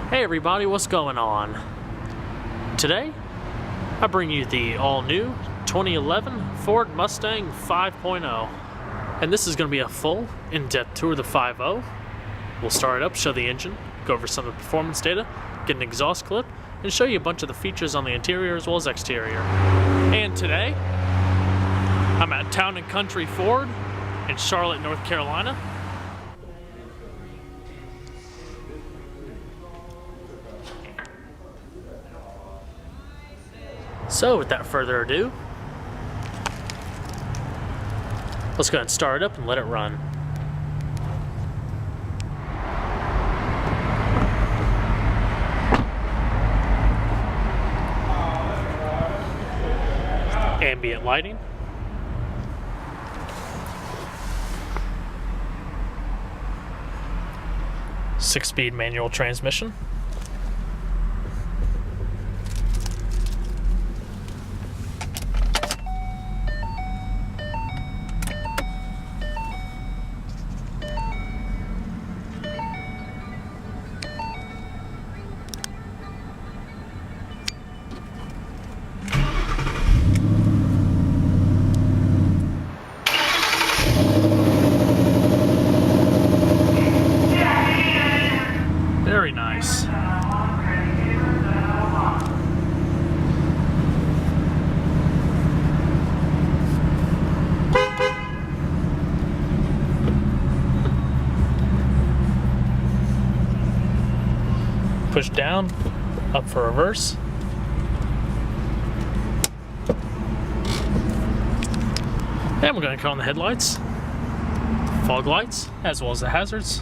Hey everybody, what's going on? Today, I bring you the all-new 2011 Ford Mustang 5.0. And this is going to be a full, in-depth tour of the 5.0. We'll start it up, show the engine, go over some of the performance data, get an exhaust clip, and show you a bunch of the features on the interior as well as exterior. And today, I'm at Town & Country Ford in Charlotte, North Carolina. So without further ado, let's go ahead and start it up and let it run. Ambient lighting. Six-speed manual transmission. Very nice. Push down, up for reverse. And we're going to cut on the headlights, fog lights, as well as the hazards.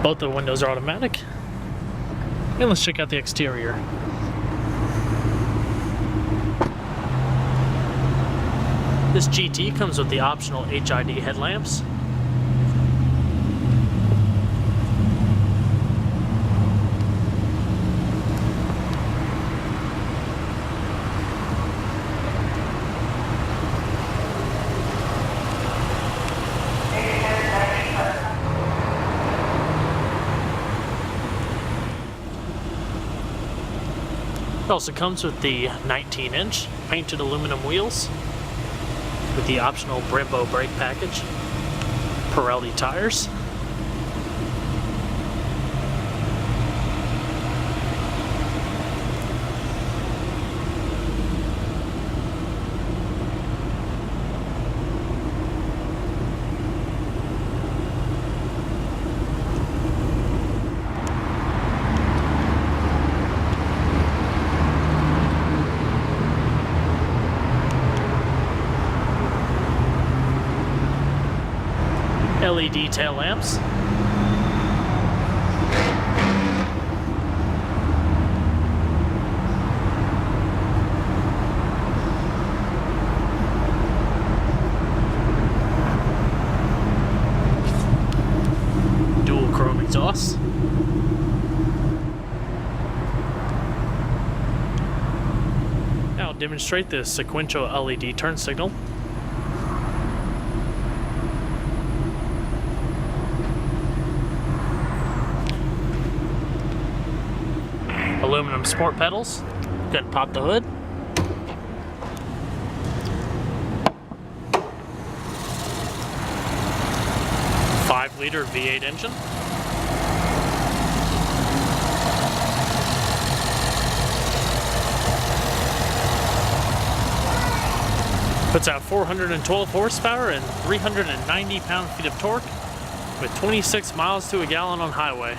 Both the windows are automatic. And let's check out the exterior. This GT comes with the optional HID headlamps. It also comes with the 19-inch painted aluminum wheels with the optional Brembo brake package, Pirelli tires, LED tail lamps, dual chrome exhaust, now I'll demonstrate the sequential LED turn signal. Aluminum sport pedals. Go ahead and pop the hood. .5-liter V8 engine. Puts out 412 horsepower and 390 pound-feet of torque with 26 miles to a gallon on highway.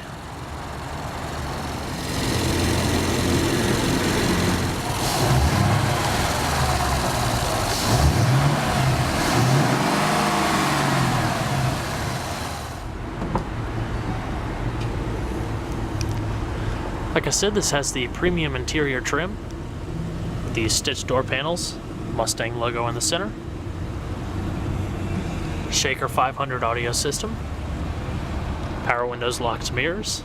Like I said, this has the premium interior trim, these stitched door panels, Mustang logo in the center, Shaker 500 audio system, power windows, locked mirrors,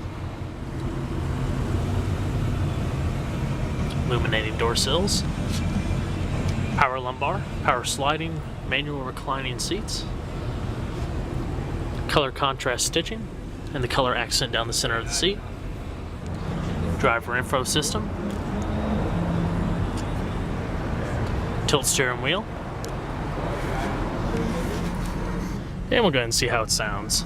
illuminating door sills, power lumbar, power sliding, manual reclining seats, color contrast stitching, and the color accent down the center of the seat. Driver info system. Tilt steering wheel. And we'll go ahead and see how it sounds.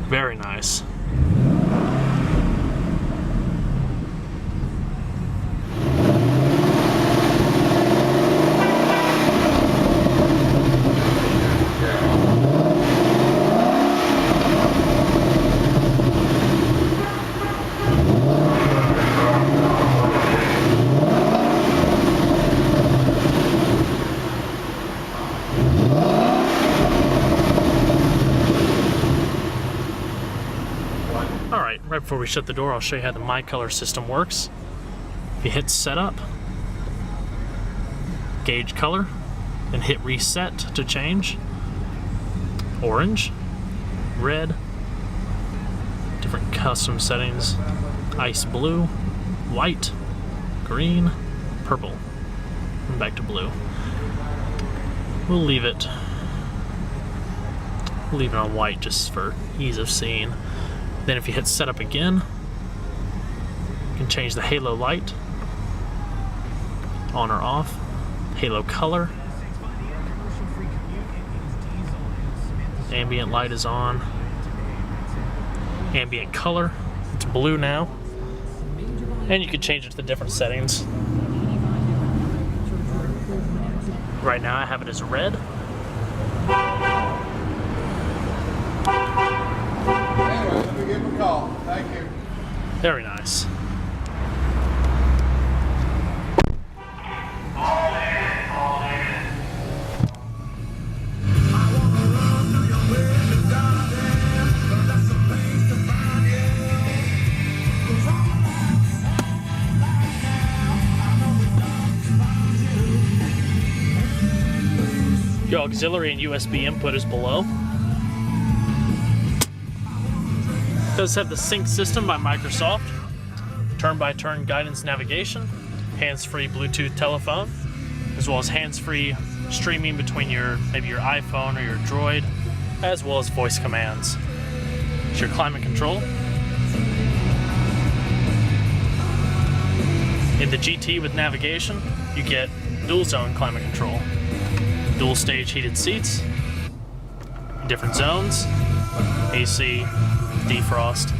Very nice. Right before we shut the door, I'll show you how the My Color system works. If you hit setup, gauge color, and hit reset to change. Orange, red, different custom settings, ice blue, white, green, purple, and back to blue. We'll leave it on white just for ease of seeing. Then if you hit setup again, you can change the halo light on or off, halo color, ambient light is on, ambient color, it's blue now, and you can change it to the different settings. Right now I have it as red. Give him a call. Thank you. Very nice. Your auxiliary and USB input is below. It does have the Sync system by Microsoft, turn-by-turn guidance navigation, hands-free Bluetooth telephone, as well as hands-free streaming between maybe your iPhone or your Droid, as well as voice commands. It's your climate control. In the GT with navigation, you get dual zone climate control, dual stage heated seats, different zones, AC, defrost.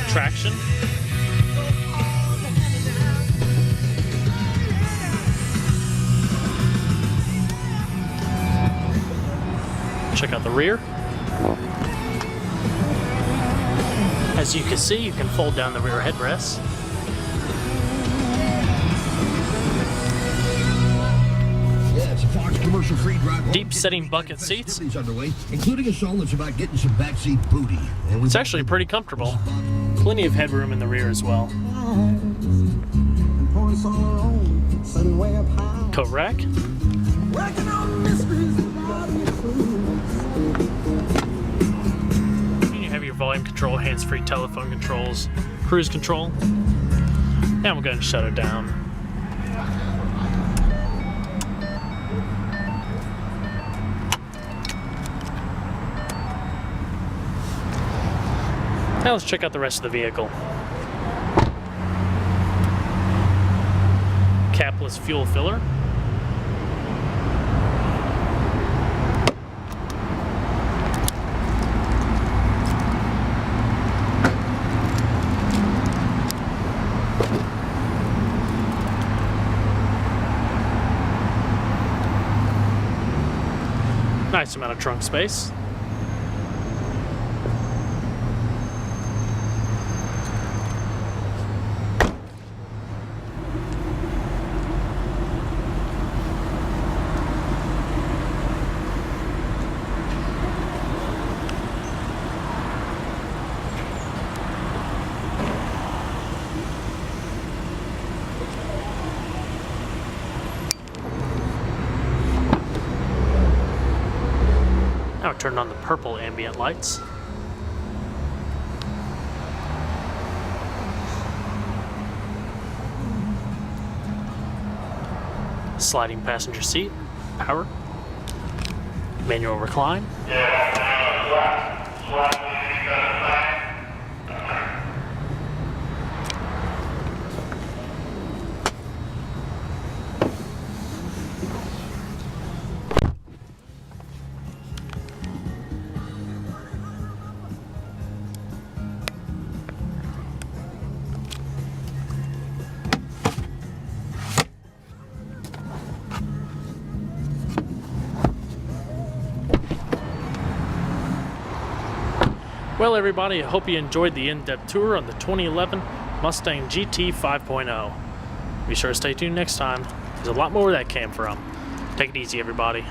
Traction. Check out the rear. As you can see, you can fold down the rear headrests. Deep setting bucket seats. Including a song that's about getting some backseat booty. It's actually pretty comfortable. Plenty of headroom in the rear as well. Coat rack. And you have your volume control, hands-free telephone controls, cruise control. And we'll go ahead and shut it down. Now let's check out the rest of the vehicle. Capless fuel filler. Nice amount of trunk space. Turn on the purple ambient lights. Sliding passenger seat, power, manual recline. Well, everybody, I hope you enjoyed the in-depth tour on the 2011 Mustang GT 5.0. Be sure to stay tuned next time. There's a lot more where that came from. Take it easy, everybody.